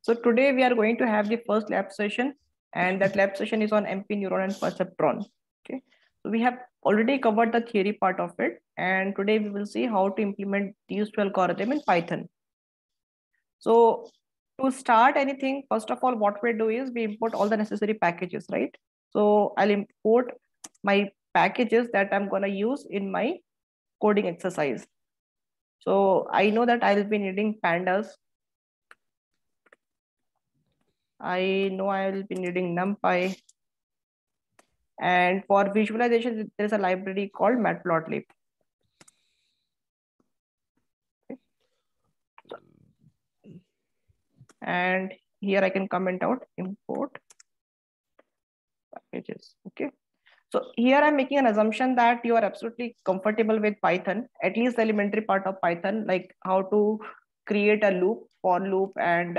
So today we are going to have the first lab session, and that lab session is on MP neuron and perceptron. Okay, so we have already covered the theory part of it, and today we will see how to implement these two algorithm in Python. So to start anything, first of all, what we do is we import all the necessary packages, right? So I'll import my packages that I'm gonna use in my coding exercise. So I know that I'll be needing pandas. I know I will be needing NumPy. And for visualization, there is a library called Matplotlib. Okay. And here I can comment out import packages. Okay. So here I'm making an assumption that you are absolutely comfortable with Python, at least the elementary part of Python, like how to create a loop, for loop, and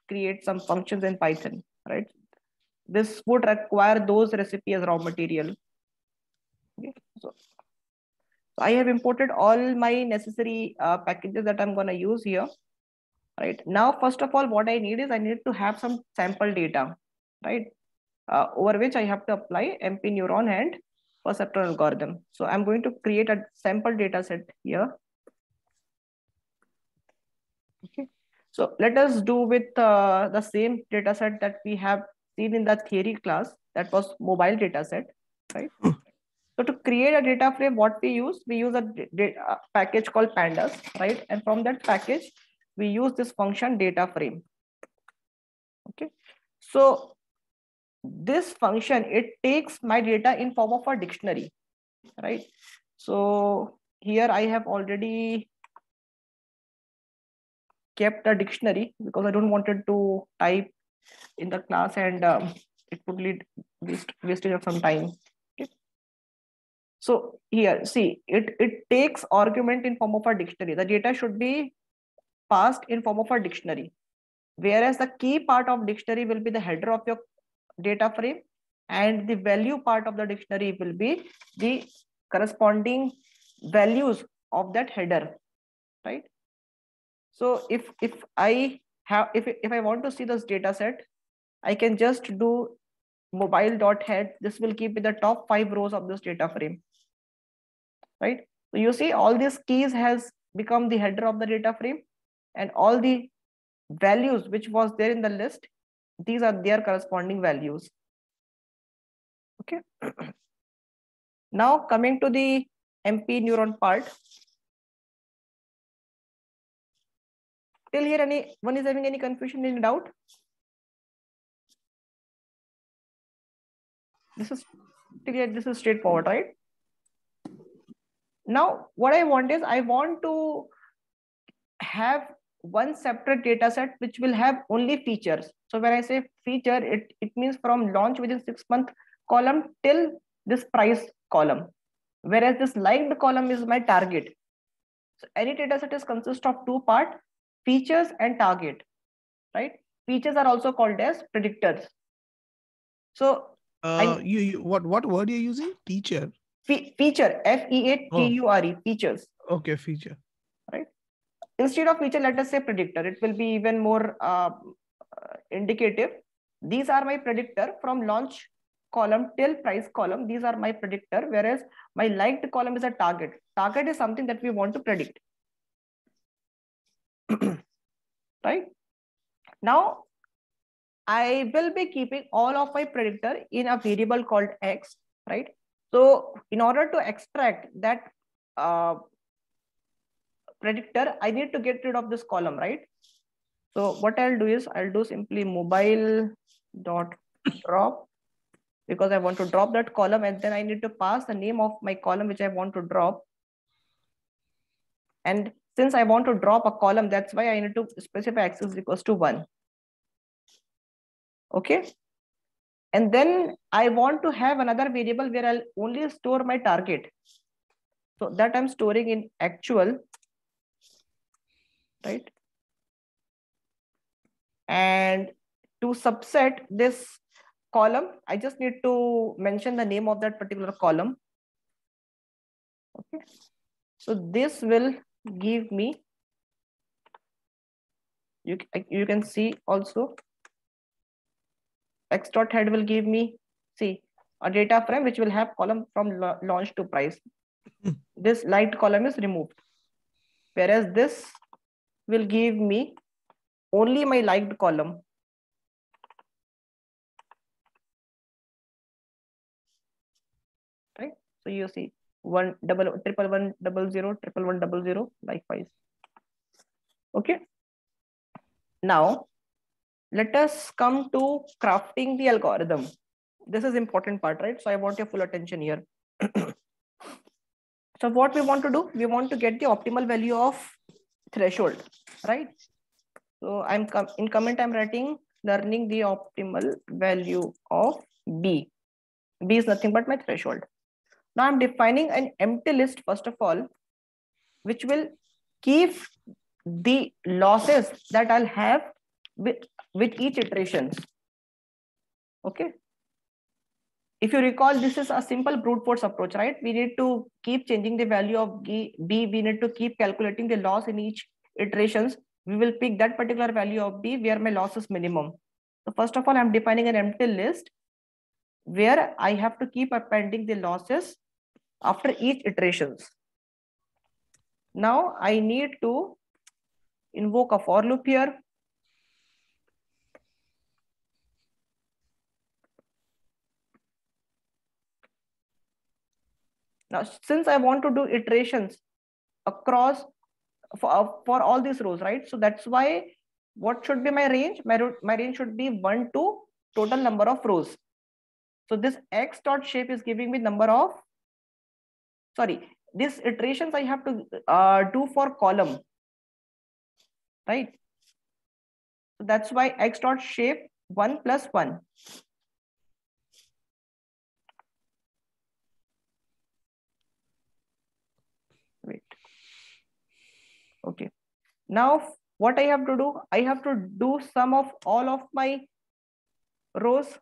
create some functions in Python, right? This would require those recipes as raw material. Okay. So I have imported all my necessary packages that I'm going to use here. Right now, first of all, what I need is I need to have some sample data, right? Over which I have to apply MP neuron and perceptron algorithm. So I'm going to create a sample data set here. Okay. So let us do with the same data set that we have seen in the theory class, that was mobile data set, right? So to create a data frame, what we use a package called pandas, right? And from that package, we use this function data frame. Okay. So this function, it takes my data in form of a dictionary, right? So here I have already kept a dictionary because I don't wanted to type in the class and it would lead wastage of some time. Okay. So here, see, it takes argument in form of a dictionary. The data should be passed in form of a dictionary, whereas the key part of dictionary will be the header of your data frame, and the value part of the dictionary will be the corresponding values of that header, right? So if I have if I want to see this data set, I can just do mobile dot head. This will keep me the top 5 rows of this data frame, right? So you see all these keys has become the header of the data frame, and all the values which was there in the list, these are their corresponding values. Okay. Now coming to the MP neuron part. Till here, anyone is having any confusion, any doubt? This is till here, this is straightforward, right? Now, what I want is I want to have one separate data set which will have only features. So when I say feature, it means from launch within 6 month column till this price column. Whereas this liked column is my target. So any data set is consist of two parts, features and target, right? Features are also called as predictors. So what word you're using? Teacher. Feature, FEATURE, features. Okay, feature. Right. Instead of feature, let us say predictor. It will be even more indicative. These are my predictor from launch column till price column. These are my predictor, whereas my liked column is a target. Target is something that we want to predict. Right. Now, I will be keeping all of my predictor in a variable called X, right? So in order to extract that predictor, I need to get rid of this column, right? So what I'll do is I'll do simply mobile dot drop, because I want to drop that column, and then I need to pass the name of my column which I want to drop. And since I want to drop a column, that's why I need to specify x is equals to 1. Okay. And then I want to have another variable where I'll only store my target. So that I'm storing in actual, right? And to subset this column, I just need to mention the name of that particular column. Okay. So this will give me You can see also x dot head will give me, see, a data frame which will have column from launch to price. This light column is removed, whereas this will give me only my liked column. Right? So you see 111000000 likewise. Okay. Now let us come to crafting the algorithm. This is important part, right? So I want your full attention here. So what we want to do, we want to get the optimal value of threshold, right? So in comment, I'm writing learning the optimal value of B. B is nothing but my threshold. Now I'm defining an empty list, first of all, which will keep the losses that I'll have with each iterations. Okay. If you recall, this is a simple brute force approach, right? We need to keep changing the value of B. We need to keep calculating the loss in each iterations. We will pick that particular value of B where my loss is minimum. So first of all, I'm defining an empty list where I have to keep appending the losses after each iterations. Now I need to invoke a for loop here. Now, since I want to do iterations across for all these rows, right? So that's why what should be my range? My range should be 1 to total number of rows. So this x dot shape is giving me number of, sorry, these iterations I have to do for column, right? So that's why x dot shape 1 plus 1. Wait. Okay. Now what I have to do? I have to do sum of all of my rows.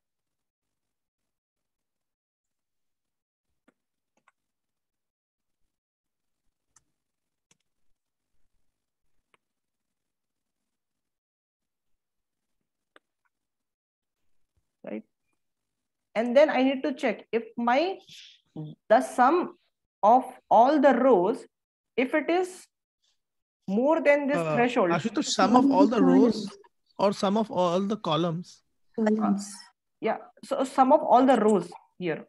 Right. And then I need to check if the sum of all the rows, if it is more than this threshold. Ashutosh, sum of all the rows or sum of all the columns? Yeah, so sum of all the rows here.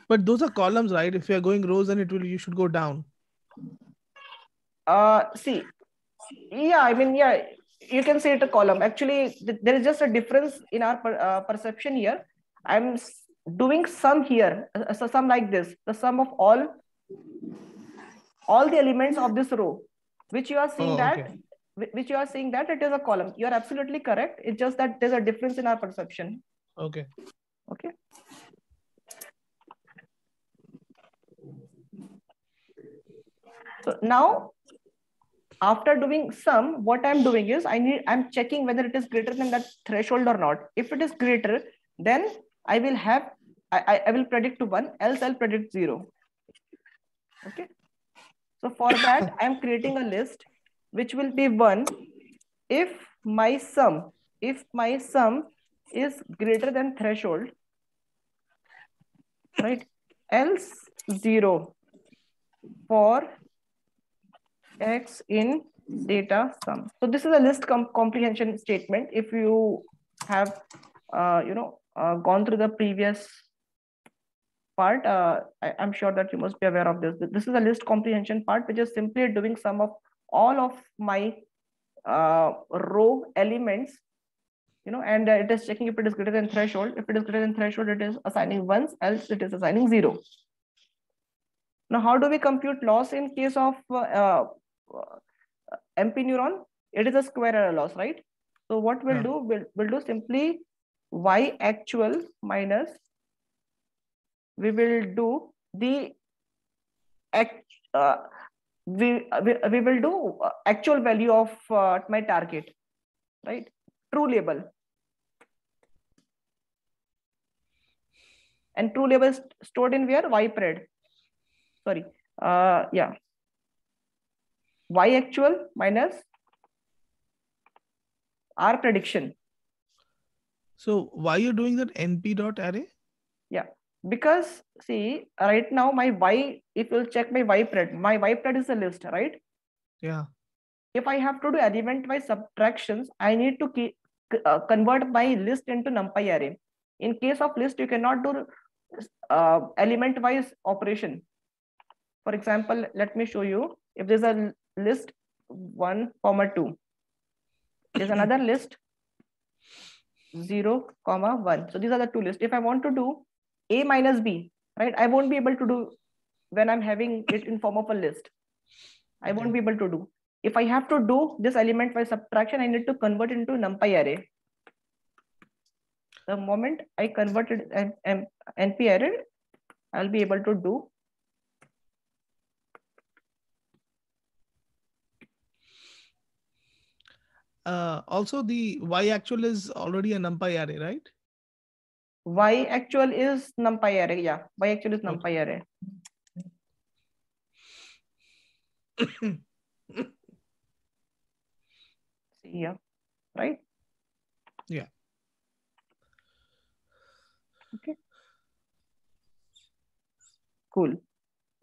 But those are columns, right? If you are going rows, then you should go down. See, yeah, I mean, yeah, you can say it a column. Actually, there is just a difference in our perception here. I'm doing sum here, so sum like this, the sum of all the elements of this row, which you are seeing which you are seeing that it is a column. You are absolutely correct. It's just that there's a difference in our perception. Okay. Okay. So now, after doing sum, what I'm doing is I'm checking whether it is greater than that threshold or not. If it is greater, then I will have I will predict to 1, else I'll predict 0. Okay. So for that, I'm creating a list which will be 1 if my sum is greater than threshold, right? Else 0 for x in data sum. So this is a list comprehension statement. If you have gone through the previous part, I'm sure that you must be aware of this. This is a list comprehension part, which is simply doing sum of all of my row elements, and it is checking if it is greater than threshold. If it is greater than threshold, it is assigning 1, else it is assigning 0. Now, how do we compute loss in case of MP neuron? It is a square error loss, right? So what we'll do, we'll do simply y actual minus, we will do the we will do actual value of my target, right? True label. And true label is stored in where? Ypred. Sorry. Yeah. Y actual minus our prediction. So why you're doing that np.array? Yeah, because see, right now my y, if you'll check my ypred, my ypred is a list, right? Yeah. If I have to do element wise subtractions, I need to convert my list into numpy array. In case of list, you cannot do element wise operation. For example, let me show you. If there's a list 1, 2, there's another list 0, 1. So these are the two lists. If I want to do a minus b, right, I won't be able to do when I'm having it in form of a list. I won't be able to do. If I have to do this element by subtraction, I need to convert it into numpy array. The moment I converted np array, I'll be able to do. Also, the y actual is already a numpy array, right? Y actual is numpy array. Yeah, y actual is numpy array. See here, right? Yeah. Okay. Cool.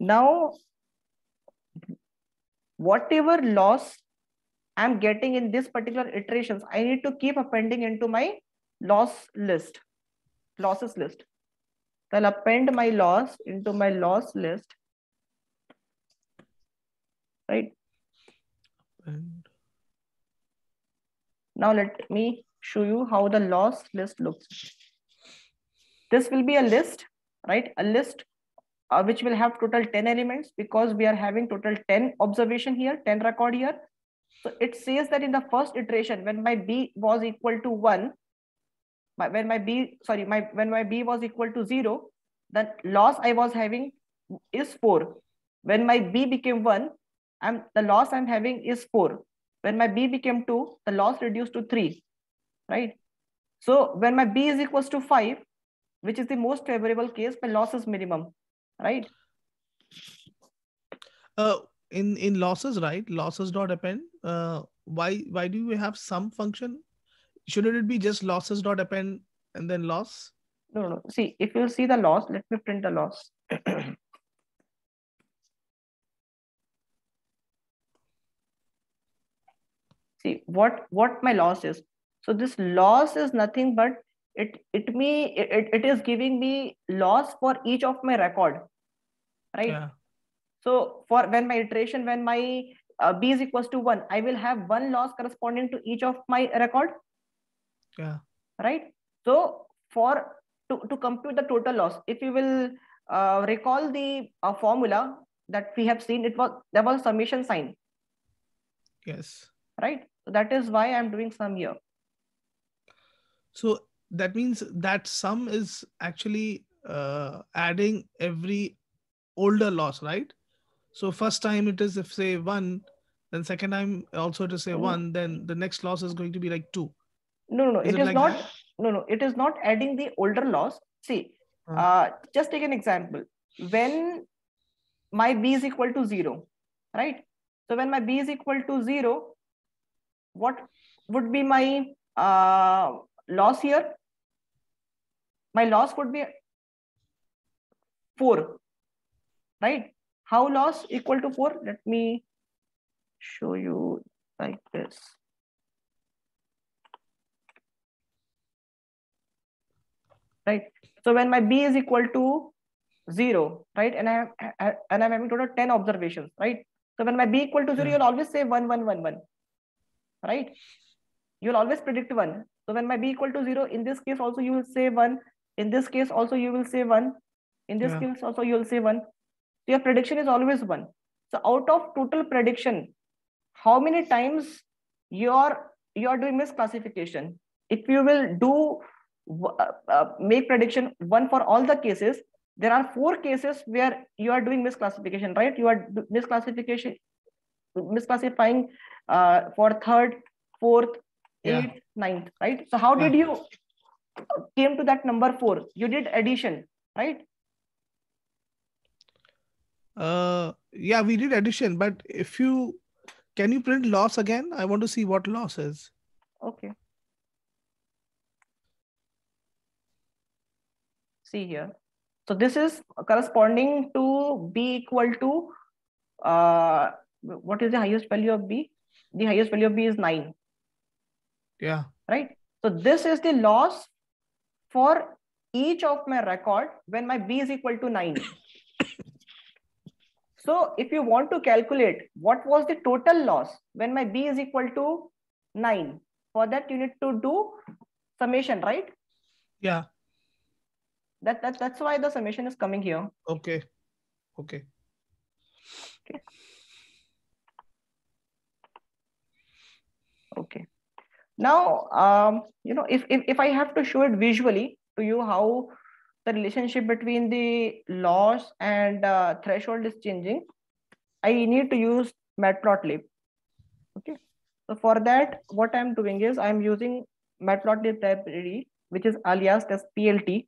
Now, whatever loss I'm getting in this particular iterations, I need to keep appending into my loss list, losses list. I'll append my loss into my loss list, right? And Now let me show you how the loss list looks. This will be a list, right? A list which will have total 10 elements because we are having total 10 observation here, 10 record here. So it says that in the first iteration, when my b was equal to 1, when my b was equal to 0, the loss I was having is 4. When my b became 1, the loss I'm having is 4. When my b became 2, the loss reduced to 3, right? So when my b is equals to 5, which is the most favorable case, my loss is minimum, right? in losses, right? Losses dot append. Why do we have some function? Shouldn't it be just losses dot append and then loss? No. See, if you see the loss, let me print the loss. See what my loss is. So this loss is nothing but it is giving me loss for each of my record, right? Yeah. So for when my iteration, when my b is equals to 1, I will have one loss corresponding to each of my record. Yeah. Right. So for to compute the total loss, if you will recall the formula that we have seen, there was summation sign. Yes. Right. So that is why I'm doing sum here. So that means that sum is actually adding every older loss, right? So first time it is, if say 1, then second time also to say 1, then the next loss is going to be like 2. No, Is it it is like not. that? No, it is not adding the older loss. See, just take an example. When my b is equal to 0, right? So when my b is equal to 0, what would be my loss here? My loss would be 4, right? How loss equal to 4? Let me show you like this. Right. So when my b is equal to 0, right, and I'm having total 10 observations, right? So when my b equal to 0, Yeah. you'll always say 1, 1, 1, 1, right? You'll always predict 1. So when my b equal to 0, in this case also you will say 1. In this case also you will say 1. In this Yeah. case also you will say 1. So your prediction is always 1. So out of total prediction, how many times you're doing misclassification? If you will do make prediction 1 for all the cases, there are 4 cases where you are doing misclassification, right? You are misclassifying for third, fourth, Yeah. eighth, ninth, right? So how did you came to that number 4? You did addition, right? Yeah, we did addition, but if you can you print loss again? I want to see what loss is. Okay. See here. So this is corresponding to b equal to what is the highest value of b? The highest value of b is 9. Yeah. Right. So this is the loss for each of my record when my b is equal to 9. So if you want to calculate what was the total loss when my b is equal to 9, for that you need to do summation, right? Yeah. That's why the summation is coming here. Okay. Okay. Okay. Okay. Now, if I have to show it visually to you how the relationship between the loss and threshold is changing, I need to use matplotlib. Okay. So for that, what I'm doing is I'm using matplotlib library, which is aliased as PLT,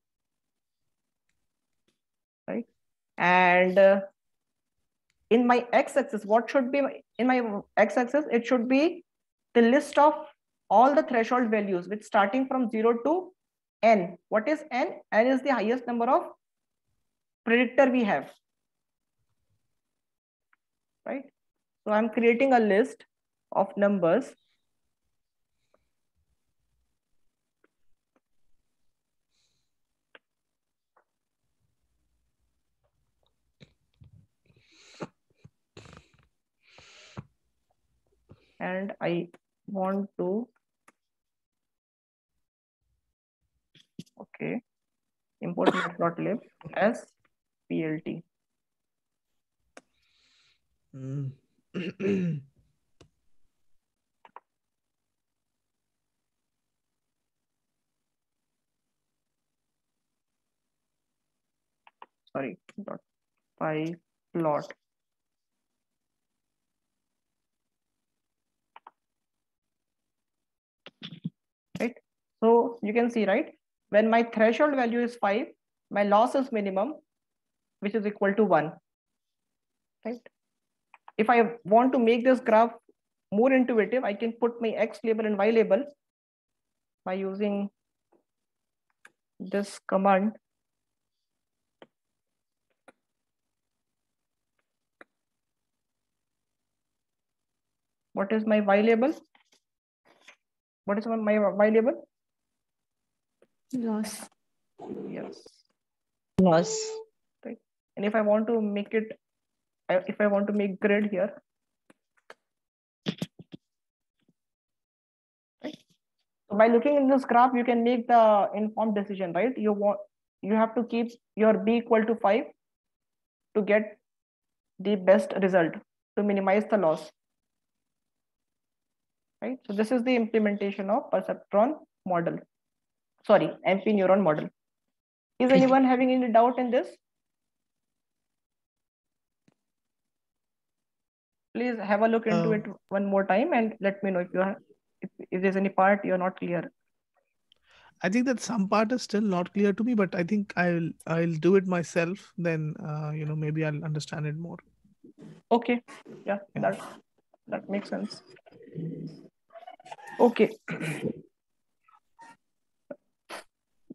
right? And in my x-axis, what should be in my x-axis? It should be the list of all the threshold values, which starting from 0 to n. What is n? N is the highest number of predictor we have, right? So I'm creating a list of numbers. And I want to, okay, import matplotlib as PLT. Mm. Sorry, dot py plot. Right. So you can see, right, when my threshold value is 5, my loss is minimum, which is equal to 1. Right. If I want to make this graph more intuitive, I can put my x label and y label by using this command. What is my y label? What is my y label? Loss. Yes. Loss. Right. And if I want to make it, if I want to make grid here, right? So by looking in this graph, you can make the informed decision, right? You have to keep your b equal to 5 to get the best result, to minimize the loss. Right? So this is the implementation of perceptron model. Sorry, MP neuron model. Is anyone having any doubt in this? Please have a look into it one more time and let me know if there's any part you're not clear. I think that some part is still not clear to me, but I think I'll do it myself. Then maybe I'll understand it more. Okay, yeah. That makes sense. Okay.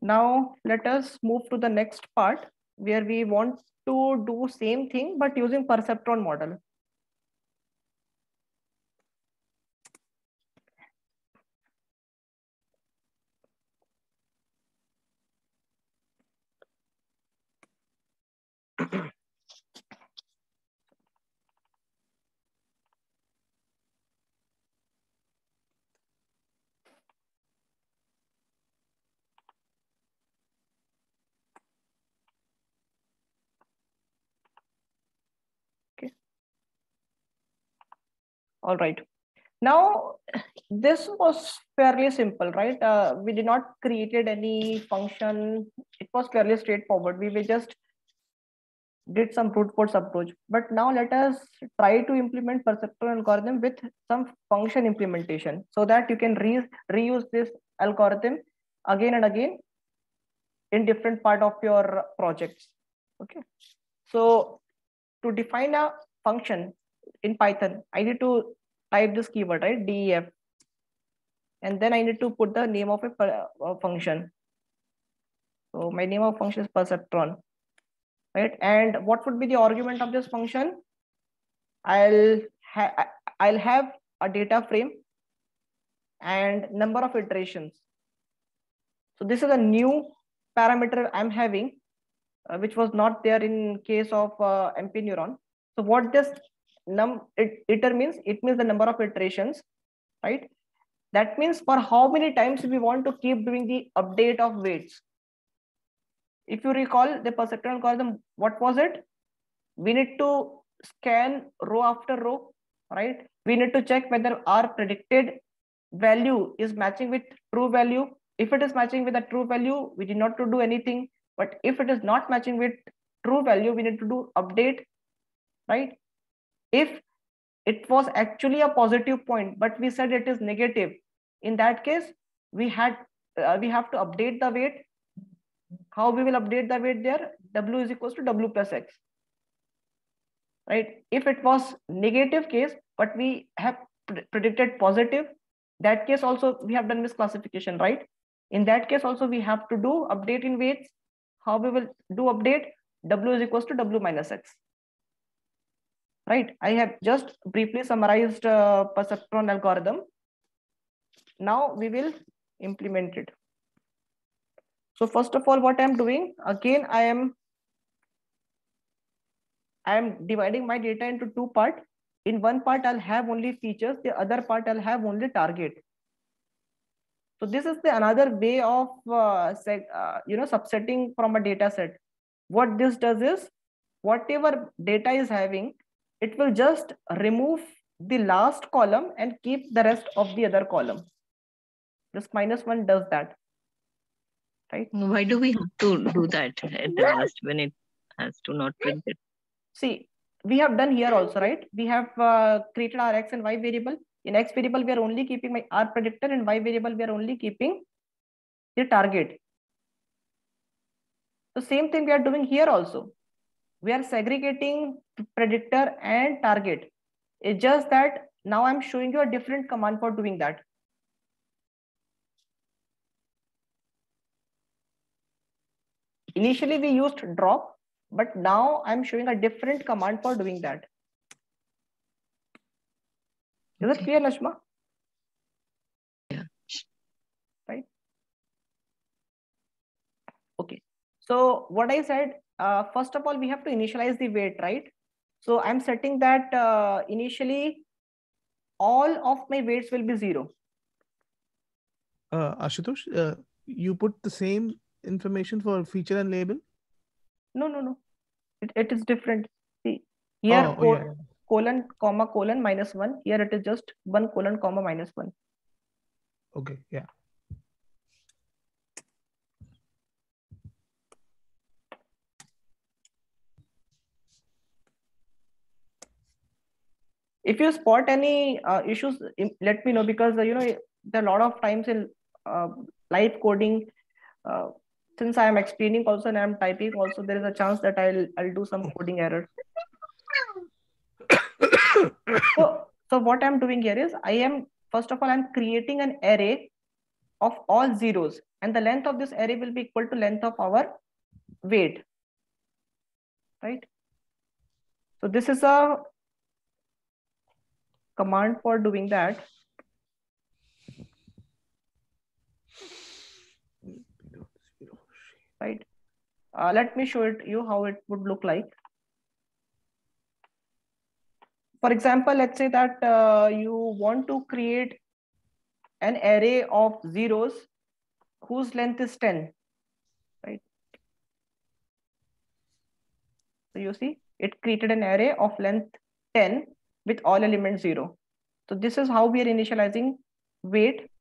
Now let us move to the next part where we want to do same thing but using perceptron model. Okay. All right. Now, this was fairly simple, right? We did not created any function. It was fairly straightforward. We just did some brute force approach. But now let us try to implement perceptron algorithm with some function implementation so that you can reuse this algorithm again and again in different part of your projects. Okay. So to define a function in Python, I need to type this keyword, right? DEF. and then I need to put the name of a function. So my name of function is perceptron, right? And what would be the argument of this function? I'll have a data frame and number of iterations. So this is a new parameter I'm having, which was not there in case of MP neuron. So what this iter means, it means the number of iterations, right? That means for how many times we want to keep doing the update of weights. If you recall the perceptron algorithm, what was it? We need to scan row after row, right? We need to check whether our predicted value is matching with true value. If it is matching with a true value, we did not to do anything. But if it is not matching with true value, we need to do update, right? If it was actually a positive point, but we said it is negative, in that case, we have to update the weight. How we will update the weight there? W is equals to W plus X, right? If it was negative case, but we have predicted positive, that case also we have done misclassification, right? In that case also we have to do update in weights. How we will do update? W is equals to W minus X, right? I have just briefly summarized perceptron algorithm. Now we will implement it. So first of all, what I'm doing, again, I am dividing my data into two parts. In one part, I'll have only features. The other part, I'll have only target. So this is the another way of subsetting from a data set. What this does is, whatever data is having, it will just remove the last column and keep the rest of the other column. This -1 does that, right? Why do we have to do that at the last when it has to not print it? See, we have done here also, right? We have created our X and Y variable. In X variable, we are only keeping our predictor, and Y variable, we are only keeping the target. The same thing we are doing here also. We are segregating predictor and target. It's just that now I'm showing you a different command for doing that. Initially, we used drop, but now I'm showing a different command for doing that. Is it clear, Nashma? Yeah. Right. Okay. So what I said, first of all, we have to initialize the weight, right? So I'm setting that initially all of my weights will be 0. Ashutosh, you put the same information for feature and label? No. It is different. See, here colon, comma, colon, -1. Here it is just 1 colon, comma, -1. Okay, yeah. If you spot any issues, let me know, because there are a lot of times in live coding, since I am explaining also and I am typing also, there is a chance that I'll do some coding error. So what I'm doing here is, first of all, I'm creating an array of all zeros, and the length of this array will be equal to length of our weight, right? So this is a command for doing that. Right. Let me show it you how it would look like. For example, let's say that you want to create an array of zeros whose length is 10, right? So you see, it created an array of length 10 with all elements 0. So this is how we are initializing weight,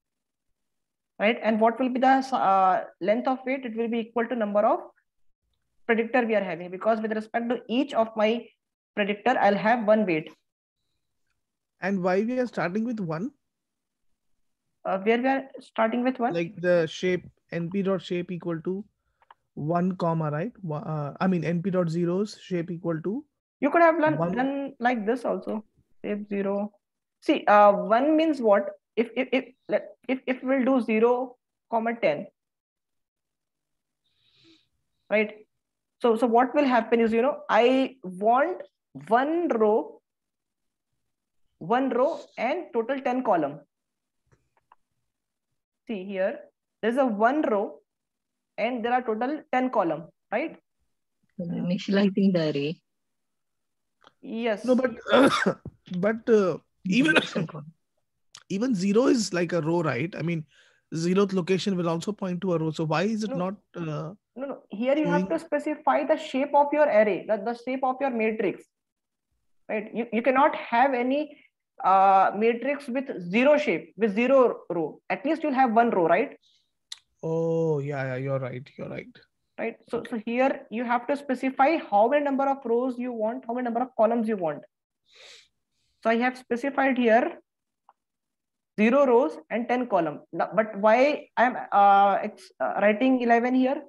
right? And what will be the length of weight? It will be equal to number of predictor we are having, because with respect to each of my predictor, I'll have one weight. And why we are starting with 1? Where we are starting with 1? Like the shape, np.shape equal to 1 comma, right? I mean np.zeros shape equal to. You could have done like this also. Shape 0. See, 1 means what? if we'll do 0, 10, right? So what will happen is, I want one row and total 10 column. See here, there's a one row and there are total 10 column, right? Initializing the array. Yes. No, but even 0 is like a row, right? I mean, 0th location will also point to a row. So why is it not? No. Here you have to specify the shape of your array, the shape of your matrix, right? You cannot have any matrix with 0 shape, with 0 row. At least you'll have one row, right? Oh, yeah, you're right. Right. So here you have to specify how many number of rows you want, how many number of columns you want. So I have specified here 0 rows and 10 columns. But why I'm writing 11 here?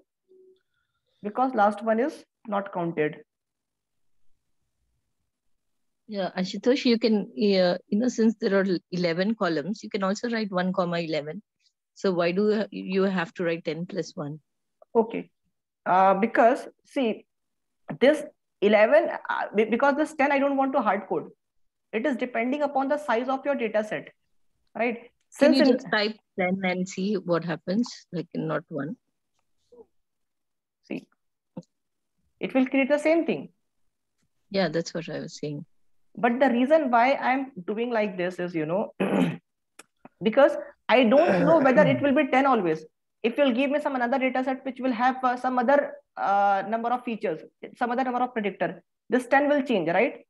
Because last one is not counted. Yeah, Ashutosh, you can, since there are 11 columns, you can also write 1, 11. So why do you have to write 10 plus 1? Okay. Because see, this 11, because this 10, I don't want to hard code. It is depending upon the size of your data set, right? Can you just type 10 and see what happens, like not 1? See, it will create the same thing. Yeah, that's what I was saying. But the reason why I'm doing like this is, because I don't know whether it will be 10 always. If you'll give me some another data set which will have some other number of features, some other number of predictor, this 10 will change, right?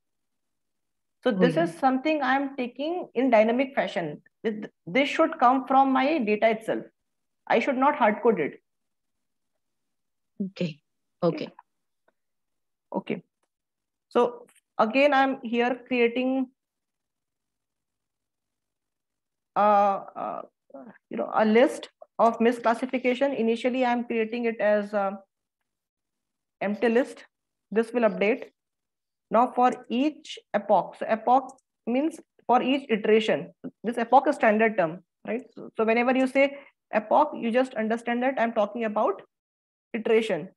So this is something I'm taking in dynamic fashion. This should come from my data itself. I should not hard code it. Okay. So again, I'm here creating a list of misclassification. Initially, I'm creating it as empty list. This will update. Now for each epoch, so epoch means for each iteration. This epoch is standard term, right? So whenever you say epoch, you just understand that I'm talking about iteration.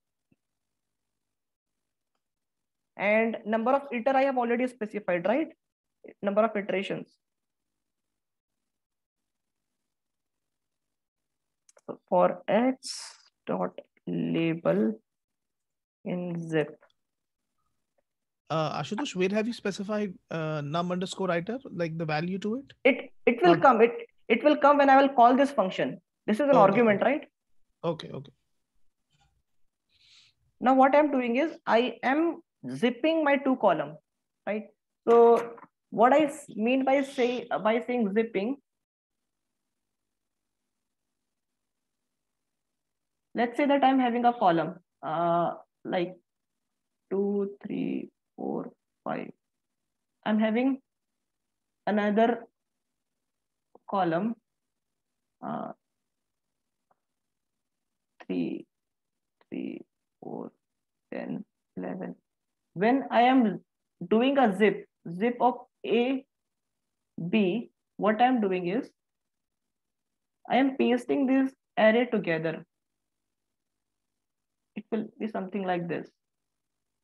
And number of iter I have already specified, right? Number of iterations. So for x dot label in zip. Ashutosh, where have you specified num_iter, like the value to it? It will come. It will come when I will call this function. This is an argument, right? Okay. Now what I'm doing is I am zipping my 2 column, right? So what I mean by saying zipping, let's say that I'm having a column like 2, 3, 4, 5. I'm having another column 3, 4, 10, 11. When I am doing a zip of A, B, what I'm doing is I am pasting this array together. It will be something like this.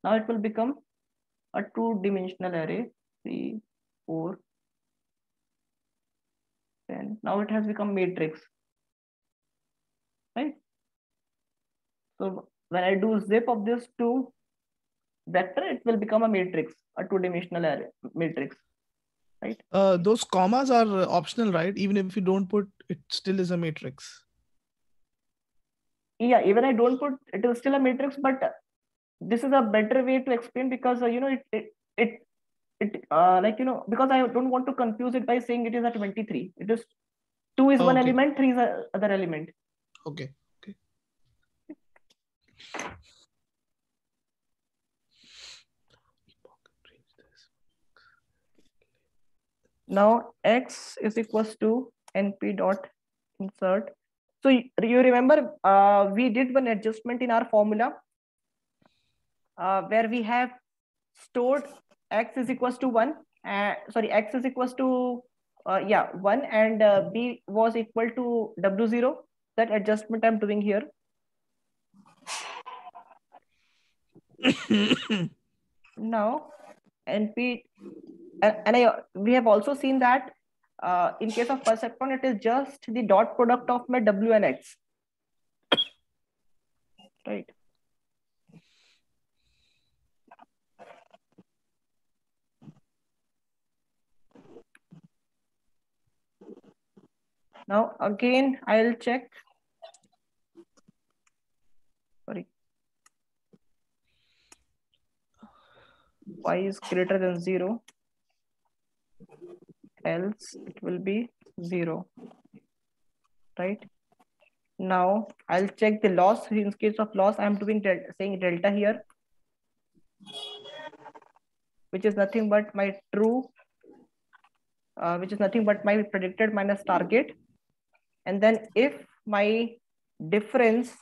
Now it will become a 2-dimensional array, 3, 4, 10. Now it has become matrix, right? So when I do zip of this 2 vector, it will become a matrix, a 2-dimensional array matrix, right? Those commas are optional, right? Even if you don't put, it still is a matrix. Yeah, even I don't put, it is still a matrix, but this is a better way to explain because because I don't want to confuse it by saying it is a 23. It is 2 is one element, 3 is other element. Okay. Now x is equals to np dot insert. So you remember we did one adjustment in our formula where we have stored x is equals to 1. X is equals to yeah, 1 and B was equal to W0. That adjustment I'm doing here. Now, NP, we have also seen that in case of perceptron, it is just the dot product of my W and X. Right. Now, again, I'll check. Sorry. Y is greater than 0. Else it will be 0. Right. Now, I'll check the loss. In case of loss, I'm doing saying delta here, which is nothing but my true, which is nothing but my predicted minus target. And then if my difference,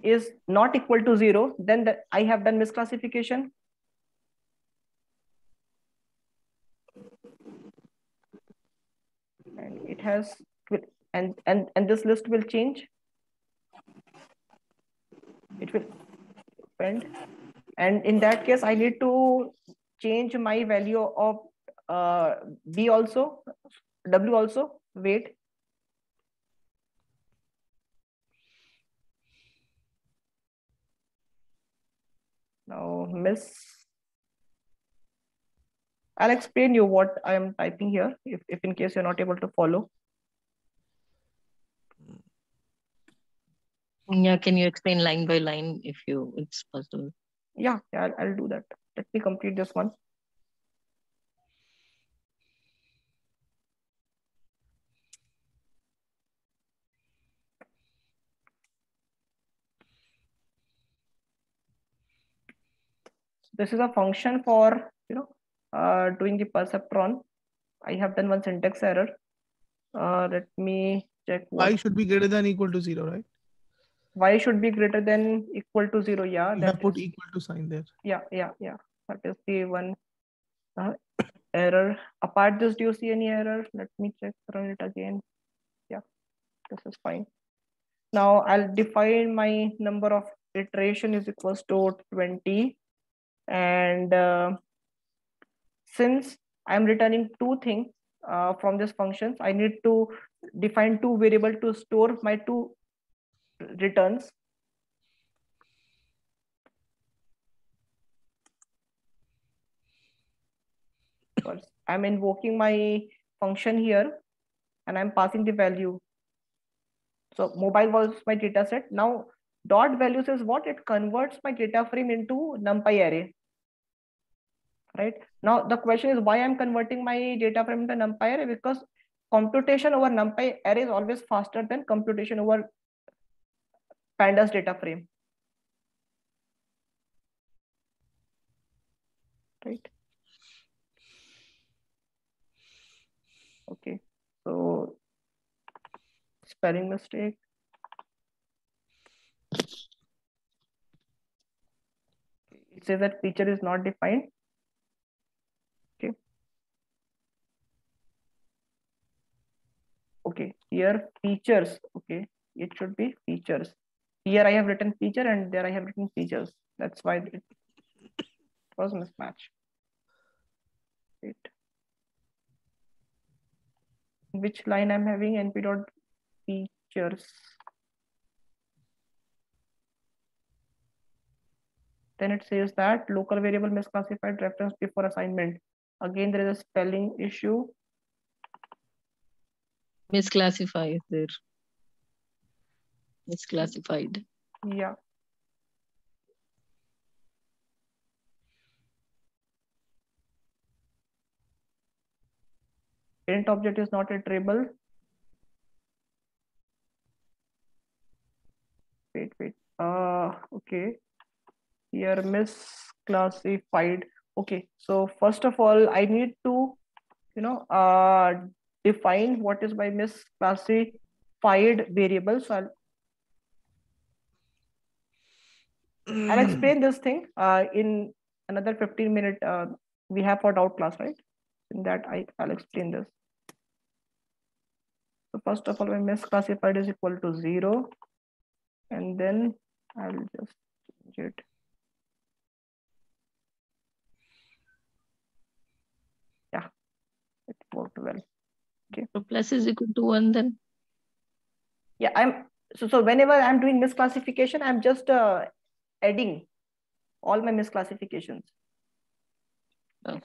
is not equal to 0, then I have done misclassification. And it has, and this list will change. It will depend. And in that case, I need to change my value of B also, W also, wait. Now, I'll explain you what I am typing here, if in case you're not able to follow. Yeah, can you explain line by line if it's possible? Yeah, I'll do that. Let me complete this one. This is a function for doing the perceptron. I have done one syntax error. Let me check what. Y should be greater than equal to 0, right? Y should be greater than equal to 0. Yeah, You that have put is, equal to sign there. yeah. That is the one error. Apart this, do you see any error? Let me check, run it again. Yeah, this is fine. Now I'll define my number of iteration is equals to 20. And since I'm returning two things from this functions, I need to define two variables to store my two returns. First, I'm invoking my function here and I'm passing the value. So mobile was my data set. Now dot values is what? It converts my data frame into NumPy array. Right. Now the question is why I'm converting my data frame into NumPy array, because computation over NumPy array is always faster than computation over pandas data frame. Right. Okay. So spelling mistake. It says that feature is not defined. Okay. Okay. Here features. Okay. It should be features. Here I have written feature and there I have written features. That's why it was mismatch. Right. Which line I'm having np dot features. Then it says that local variable misclassified reference before assignment. Again, there is a spelling issue. Misclassified there. Misclassified. Yeah. Int object is not iterable. Wait. Okay. Here misclassified. Okay. So first of all, I need to, define what is my misclassified variable. So I'll explain this thing in another 15 minutes. We have for doubt class, right? In that, I'll explain this. So first of all, my misclassified is equal to 0. And then I'll just change it. Yeah, it worked well. Okay. So plus is equal to 1 then? Yeah, so whenever I'm doing misclassification, I'm just adding all my misclassifications. Oh.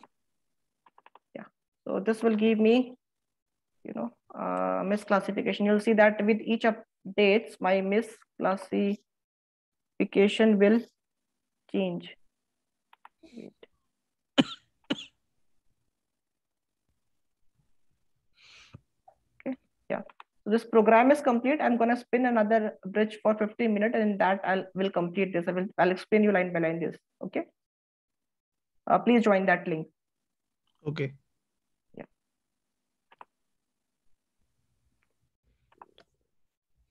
Yeah. So this will give me, misclassification. You'll see that with each updates, my misclassification will change. Wait. Okay. Yeah. So this program is complete. I'm gonna spin another bridge for 15 minutes, and in that will complete this. I'll explain you line by line this. Okay. Please join that link. Okay.